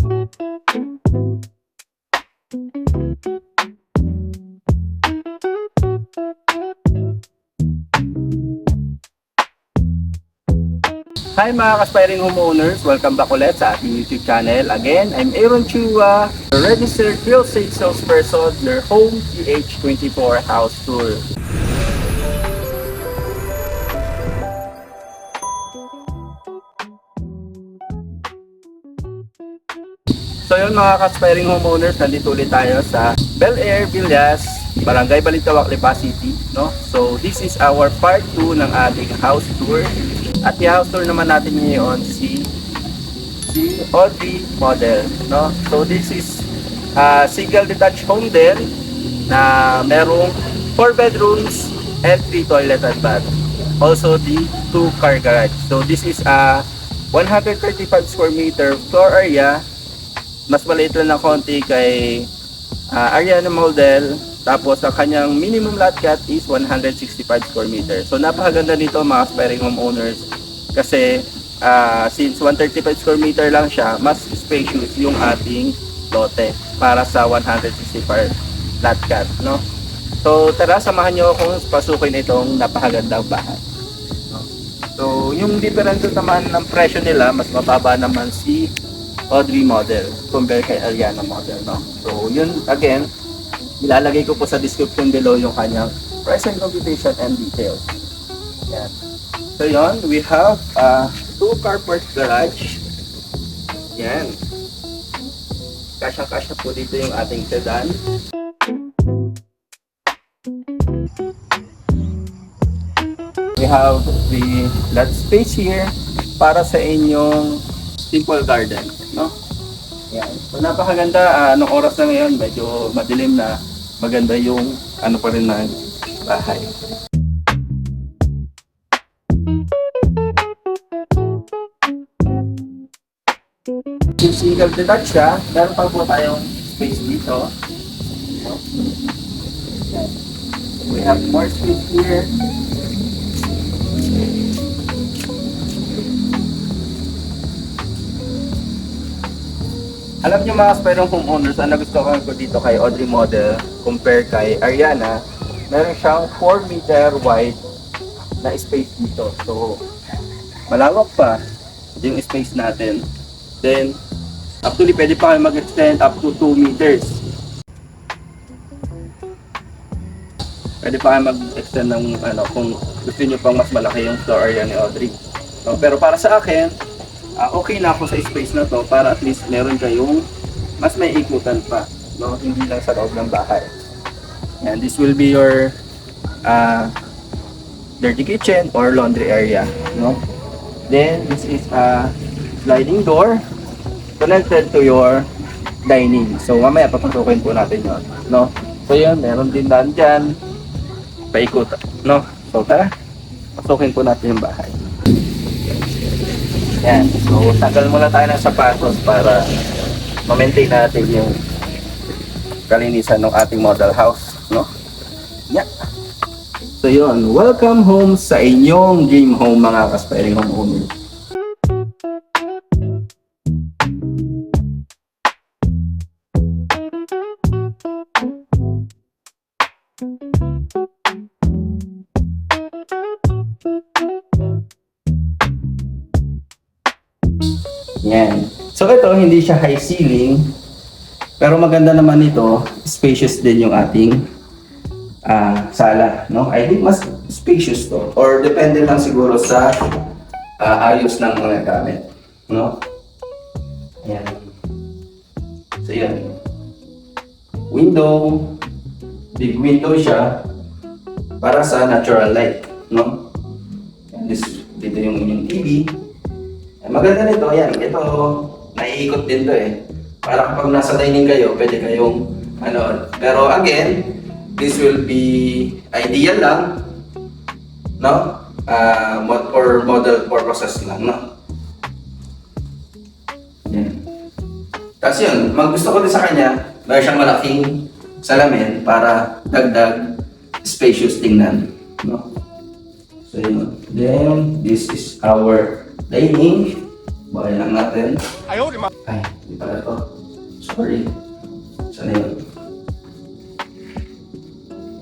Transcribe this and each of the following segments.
Hi mga aspiring homeowners! Welcome back ulit sa ating YouTube channel. Again, I'm Aaron Chua, the registered real estate salesperson, your home PH24 house tour. So yun mga aspiring homeowners, nandito ulit tayo sa Bel Air Villas, Barangay Balintawak, Lipa City. No? So this is our part 2 ng ating house tour. At i-house tour naman natin ngayon si Audrey model, no? So this is single detached home din na merong 4 bedrooms and 3 toilet and bath. Also the 2 car garage. So this is a 135 square meter floor area. Mas maliit lang na konti kay Ariana model. Tapos ang kanyang minimum lot cat is 165 square meter. So napakaganda nito mga aspiring homeowners kasi since 135 square meter lang siya, mas spacious yung ating lote para sa 165 lot cat, no? So tara, samahan niyo akong pasukin itong napakagandang bahay. No? So yung difference naman ng presyo nila, mas mababa naman si Audrey model compare kay Ariana model, no? So yun, again, ilalagay ko po sa description below yung kanyang price and computation and details. Yan. So yun, we have 2 carport garage. Yan. Kasya-kasya po dito yung ating sedan. We have the lot space here para sa inyong simple garden, no? Yan. So napakaganda, anong oras na ngayon, medyo madilim na, maganda yung ano pa rin ng bahay. Yung single detached siya, meron pa po tayong space dito. We have more space here. Alam niyo mga aspiring homeowners, ang nagustuhan ko dito kay Audrey model compare kay Ariana, meron siyang 4 meter wide na space dito. So, malawak pa yung space natin. Then, actually pwede pa kayo mag-extend up to 2 meters. Pwede pa kayo mag-extend ng kung gusto niyo pang mas malaki yung floor area ni Audrey. So, pero para sa akin, okay na ako sa space na to para at least meron kayong mas may ikutan pa, no? Hindi lang sa loob ng bahay. And this will be your dirty kitchen or laundry area, no? Then this is a sliding door connected to your dining. So mamaya papasukin po natin yon, no? So yun, meron din dyan paikot, no? So tara, pasukin po natin yung bahay. Yan. So, tanggal muna tayo ng sapatos para ma-maintain natin yung kalinisan ng ating model house, no? Yeah. So, yun. Welcome home sa inyong dream home, mga aspiring homeowners. Yan. So ito, hindi siya high ceiling, pero maganda naman ito, spacious din yung ating sala, no? I think mas spacious to, or depende lang siguro sa ayos ng mga gamit, no? Yan. So yan. Window, big window siya para sa natural light, no? And dito yung inyong TV. Maganda nito, yan. Ito, naiikot din to eh. Para kapag nasa dining kayo, pwede kayong pero again, this will be ideal lang, no? For model purposes lang, no? Yan. Tapos yun, gusto ko din sa kanya, meron siyang malaking salamin para dagdag spacious tingnan, no? So yun. Then, this is our dining. Bakay lang natin. Ay, di pala to. Sorry. Sana yun?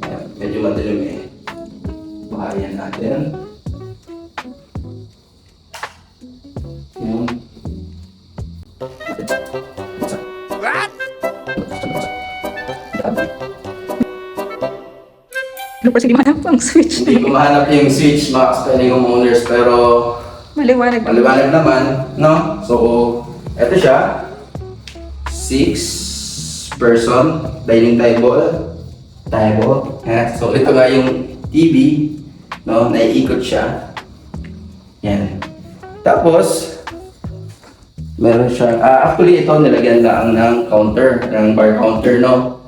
Ayan, medyo madilim eh. Bakayan natin. Yun. Ano pa sige mahanap ang switch? Hindi ko mahanap yung switch, mga spelling homeowners, pero Maliwanag. maliwanag naman, no? So, eto siya. 6-person dining table. So, ito nga yung TV, no? Naiikot siya. Yan. Tapos, meron siya, actually ito nilagyan lang ng counter, ng bar counter, no?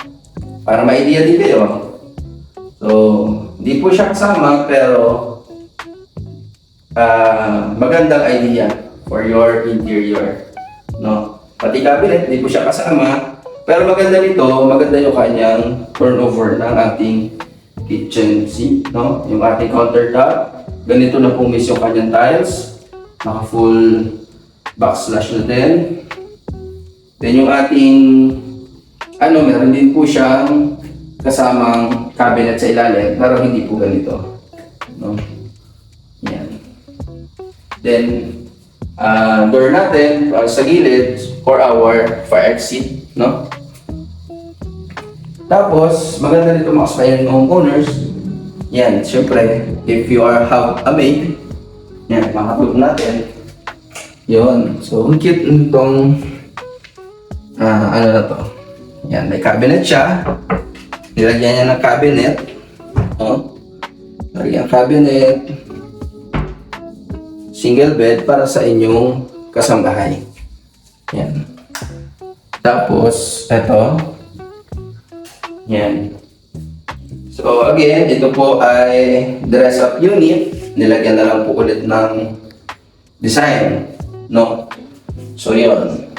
Para ma-idea din kayo. So, hindi po siya kasama, pero magandang idea for your interior, no? Pati cabinet, hindi po siya kasama, pero maganda nito, maganda yung kanyang turnover ng ating kitchen sink, no? Yung ating countertop, ganito na po miss yung kanyang tiles, naka full backslash na din. Then yung ating, meron din po siyang kasamang cabinet sa ilalim, pero hindi po ganito, no? Yan. Then, door natin sa gilid for our fire exit, no? Tapos, maganda nito mga aspiring homeowners. Yan, syempre, if you have a maid, yan, makatulog natin. Yun. So, ang cute nitong, ano na to? Yan, may cabinet siya. Nilagyan niya ng cabinet. Oh. Nilagyan ng cabinet. Single bed para sa inyong kasambahay. Yan. Tapos, eto. Yan. So, again, ito po ay dress-up unit. Nilagyan na lang po ulit ng design. No? So, yun.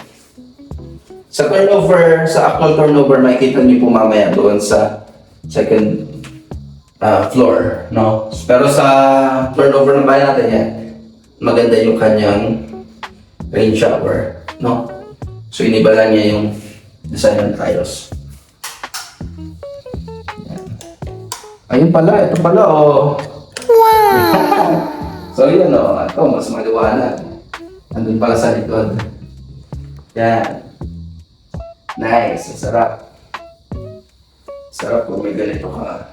Sa turnover, sa actual turnover, makikita niyo po mamaya doon sa second floor. No? Pero sa turnover ng bahay natin yan, maganda yung kanyang rain shower, no? So, inibala niya yung design ng tiles. Ayun pala, ito pala, oh. Wow! So, yun, oh. Ito, mas maliwanag. Andun pala sa likod. Yan. Nice, sarap. Sarap kung may ganito ka.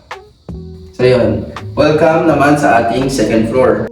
So, yun. Welcome naman sa ating second floor.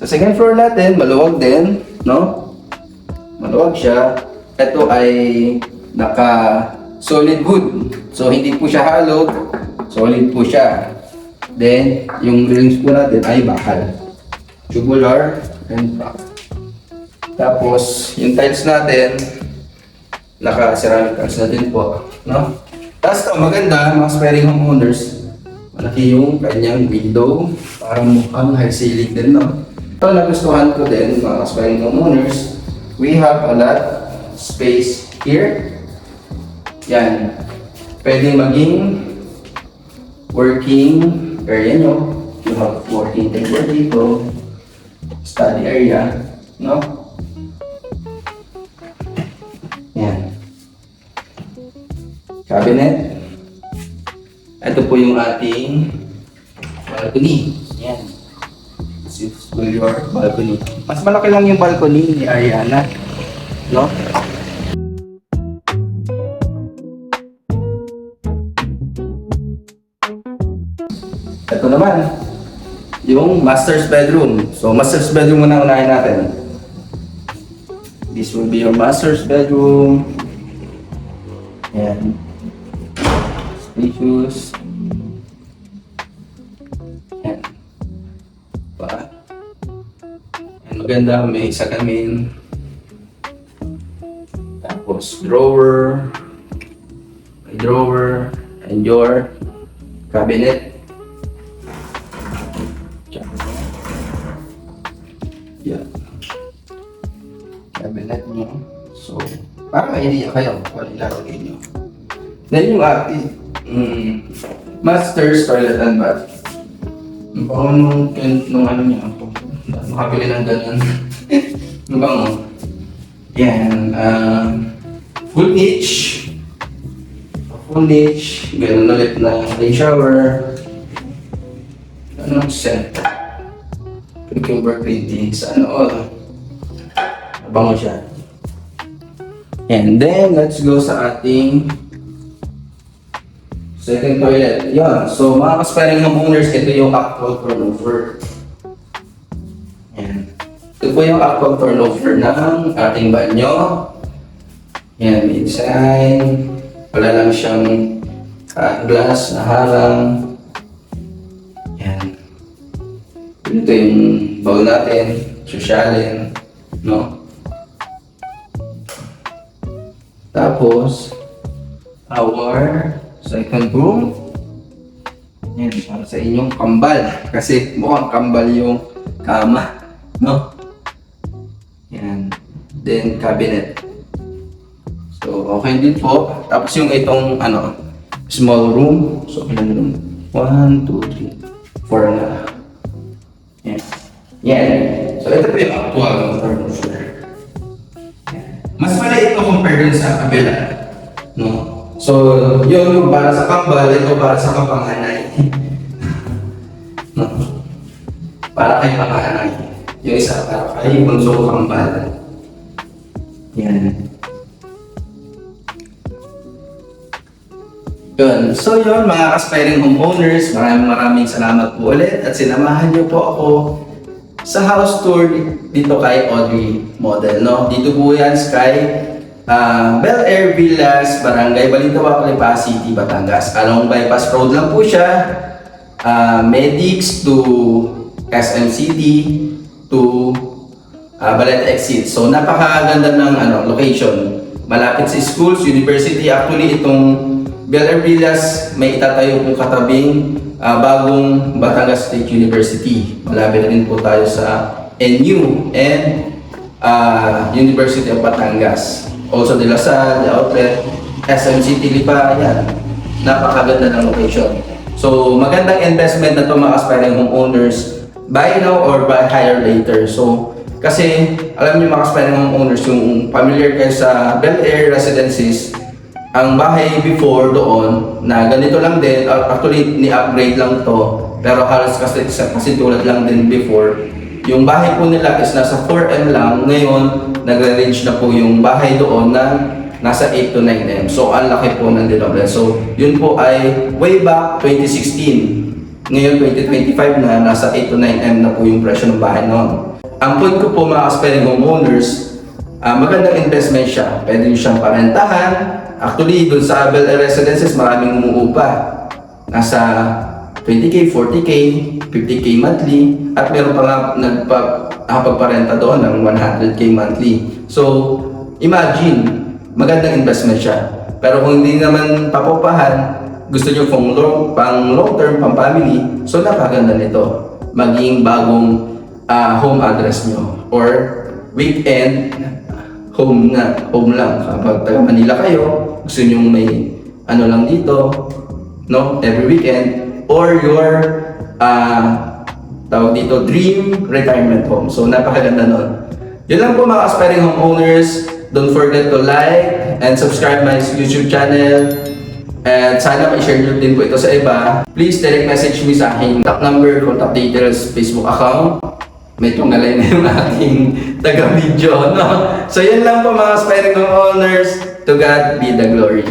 Sa second floor natin, maluwag din, no? Maluwag siya. Ito ay naka solid wood. So, hindi po siya hollow. Solid po siya. Then, yung railings po natin ay bakal. Tubular and black. Tapos, yung tiles natin, naka-ceramic tiles na din po, no? Tapos, maganda, mga aspiring homeowners, malaki yung kanyang window. Parang mukhang high ceiling din, no? Ito nagustuhan ko din, mga aspiring homeowners. We have a lot space here. Yan. Pwede maging working area nyo. You have working table dito. Study area. No? Yan. Cabinet. Ito po yung ating balcony. Yan. This is your balcony. Mas malaki lang yung balcony ni Ariana. No? Ito naman, yung master's bedroom. So, master's bedroom muna unahin natin. This will be your master's bedroom. Ayan. issues. Yan. Pa. Yan, maganda, may salamin. Tapos drawer. May drawer. And your cabinet. Yan. Cabinet nyo. So, para may idea kayo kung ilalagay nyo. Then yung ating master's toilet and bath. Baka nung ano niya ako. Makabili ng ganun. Ano ba mo? Yan. Full niche. Full niche. Ganun ulit na may shower. Anong scent? Cucumber green tea. Sa ano all. Abango siya. And then, let's go sa ating second toilet. Yan. So, mga ka-sparing homeowners, ito yung actual turnover. Yan. Ito po yung actual turnover ng ating banyo. Yan. Inside. Wala lang siyang glass na harang. Yan. Ito yung bowl natin. Sosyalin. No? Tapos, our second room. Yan, para sa inyong kambal. Kasi mukhang kambal yung kama. No? Yan. Then, cabinet. So, okay din po. Tapos yung itong, small room. So, ilan room? 1, 2, 3, 4 na. Yan. Yan. So, ito po yung actual furniture. Mas maliit ito compare dun sa kabila. No? So, yun yung para sa kambal, ito para sa kapanganay. No? Para kay kapanganay. Yung isa para kay bunso kambal. Yan. Yun. So yun, mga ka-sparing homeowners, maraming salamat po ulit at sinamahan niyo po ako sa house tour dito kay Audrey Model, no? Dito po yan kay Bel Air Villas, Barangay Balintawak, Lipa City, Batangas. Along bypass road lang po siya. Medics to SM City to Balete Exit. So napakaganda ng location. Malapit sa schools, university. Actually itong Bel Air Villas may itatayo pong katabing bagong Batangas State University. Malapit rin po tayo sa NU and University of Batangas. Also De La Salle, The Outlet, SM City, Lipa, yan. Napakaganda ng location. So, magandang investment na ito mga aspiring homeowners. Buy now or buy higher later. So, kasi alam niyo mga aspiring homeowners, yung familiar kayo sa Bel Air Residences, ang bahay before doon na ganito lang din, actually ni-upgrade lang to, pero halos kasi tulad lang din before. Yung bahay po nila is nasa 4M lang, ngayon nagre-range na po yung bahay doon na nasa 8 to 9M. So ang laki po ng dinoblet. So yun po ay way back 2016. Ngayon 2025 na, nasa 8 to 9M na po yung presyo ng bahay noon. Ang point ko po mga aspiring homeowners, magandang investment siya. Pwede nyo siyang parentahan. Actually, doon sa Bel Air Residences, maraming umuupa. Nasa 20K, 40K, 50K monthly, at meron pa nga nakapagparenta doon ng 100K monthly. So, imagine, magandang investment siya. Pero kung hindi naman papupahan, gusto nyo pang long term, pang family, so napaganda nito. Maging bagong home address nyo. Or weekend, home lang. Kapag taga Manila kayo, gusto nyo may lang dito, no? Every weekend, or your tawag dito, dream retirement home. So, napakaganda nun. Yun lang po mga aspiring homeowners. Don't forget to like and subscribe my YouTube channel. And sana ma-share nyo din po ito sa iba. Please direct message me sa aking contact number, contact details, Facebook account. Medyo ngalay na yung aking taga-video, no? So, yun lang po mga aspiring homeowners. To God be the glory.